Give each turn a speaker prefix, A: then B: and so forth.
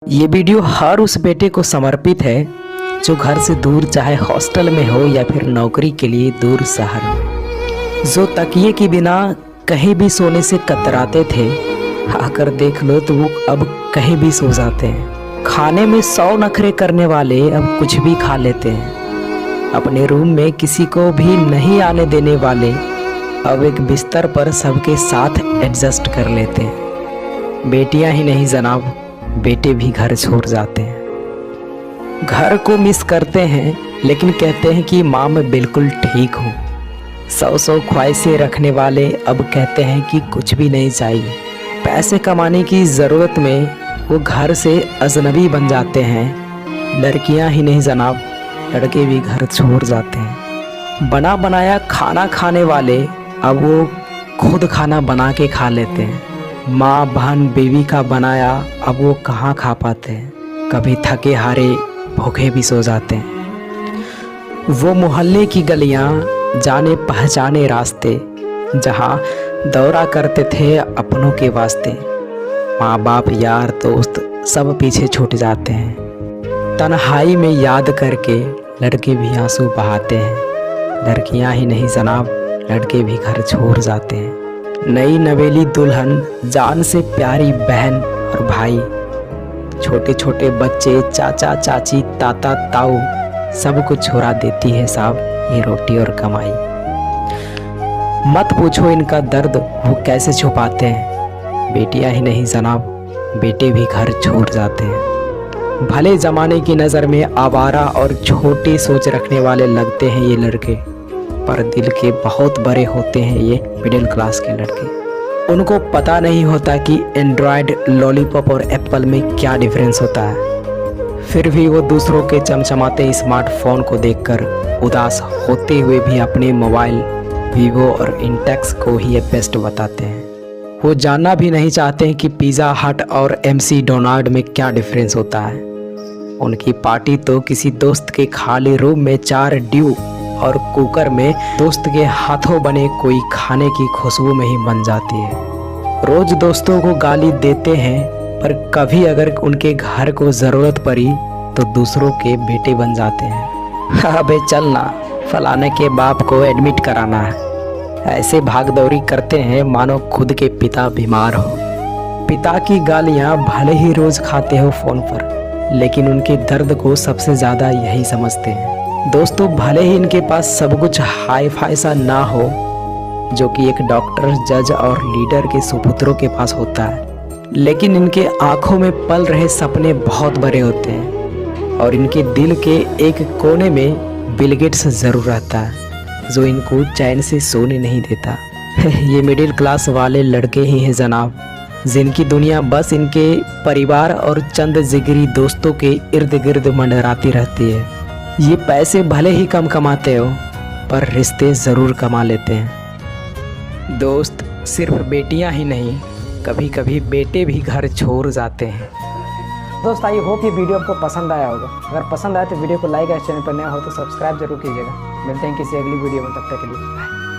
A: ये वीडियो हर उस बेटे को समर्पित है जो घर से दूर, चाहे हॉस्टल में हो या फिर नौकरी के लिए दूर शहर में, जो तकिए के बिना कहीं भी सोने से कतराते थे। आकर देख लो तो वो अब कहीं भी सो जाते हैं। खाने में 100 नखरे करने वाले अब कुछ भी खा लेते हैं। अपने रूम में किसी को भी नहीं आने देने वाले अब एक बिस्तर पर सबके साथ एडजस्ट कर लेते हैं। बेटियां ही नहीं जनाब, बेटे भी घर छोड़ जाते हैं। घर को मिस करते हैं लेकिन कहते हैं कि माँ मैं बिल्कुल ठीक हूँ। 100 ख्वाहिशें रखने वाले अब कहते हैं कि कुछ भी नहीं चाहिए। पैसे कमाने की ज़रूरत में वो घर से अजनबी बन जाते हैं। लड़कियां ही नहीं जनाब, लड़के भी घर छोड़ जाते हैं। बना बनाया खाना खाने वाले अब वो खुद खाना बना के खा लेते हैं। माँ बहन बीवी का बनाया अब वो कहाँ खा पाते हैं। कभी थके हारे भूखे भी सो जाते हैं। वो मोहल्ले की गलियाँ, जाने पहचाने रास्ते, जहाँ दौरा करते थे अपनों के वास्ते, माँ बाप यार दोस्त सब पीछे छूट जाते हैं। तन्हाई में याद करके लड़के भी आंसू बहाते हैं। लड़कियां ही नहीं जनाब, लड़के भी घर छोड़ जाते हैं। नई नवेली दुल्हन, जान से प्यारी बहन और भाई, छोटे छोटे बच्चे, चाचा चाची, ताता ताऊ, सब कुछ छुड़ा देती है साहब ये रोटी और कमाई। मत पूछो इनका दर्द वो कैसे छुपाते हैं। बेटियां ही नहीं जनाब, बेटे भी घर छोड़ जाते हैं। भले ज़माने की नज़र में आवारा और छोटी सोच रखने वाले लगते हैं ये लड़के, पर दिल के बहुत बड़े होते हैं ये मिडिल क्लास के लड़के। उनको पता नहीं होता कि एंड्रॉयड, लॉलीपॉप और एप्पल में क्या डिफरेंस होता है। फिर भी वो दूसरों के चमचमाते स्मार्टफोन को देखकर उदास होते हुए भी अपने मोबाइल वीवो और इंटेक्स को ही बेस्ट बताते हैं। वो जानना भी नहीं चाहते हैं कि पिज़्ज़ा हट और MC डोनाल्ड में क्या डिफरेंस होता है। उनकी पार्टी तो किसी दोस्त के खाली रूम में 4 ड्यू और कुकर में दोस्त के हाथों बने कोई खाने की खुशबू में ही बन जाती है। रोज दोस्तों को गाली देते हैं, पर कभी अगर उनके घर को ज़रूरत पड़ी तो दूसरों के बेटे बन जाते हैं। अबे चलना, फलाने के बाप को एडमिट कराना है। ऐसे भागदौड़ी करते हैं मानो खुद के पिता बीमार हो। पिता की गालियां भले ही रोज खाते हो फ़ोन पर, लेकिन उनके दर्द को सबसे ज़्यादा यही समझते हैं। दोस्तों भले ही इनके पास सब कुछ हाई फाई सा ना हो जो कि एक डॉक्टर, जज और लीडर के सुपुत्रों के पास होता है, लेकिन इनके आंखों में पल रहे सपने बहुत बड़े होते हैं और इनके दिल के एक कोने में बिल गेट्स ज़रूर रहता है जो इनको चैन से सोने नहीं देता। ये मिडिल क्लास वाले लड़के ही हैं जनाब, जिनकी दुनिया बस इनके परिवार और चंद जिगरी दोस्तों के इर्द गिर्द मंडराती रहती है। ये पैसे भले ही कम कमाते हो, पर रिश्ते ज़रूर कमा लेते हैं। दोस्त सिर्फ बेटियां ही नहीं, कभी कभी बेटे भी घर छोड़ जाते हैं।
B: दोस्त आई होप ये वीडियो आपको पसंद आया होगा। अगर पसंद आया तो वीडियो को लाइक और चैनल पर नया हो तो सब्सक्राइब जरूर कीजिएगा। मिलते हैं किसी अगली वीडियो में, तब तक के लिए।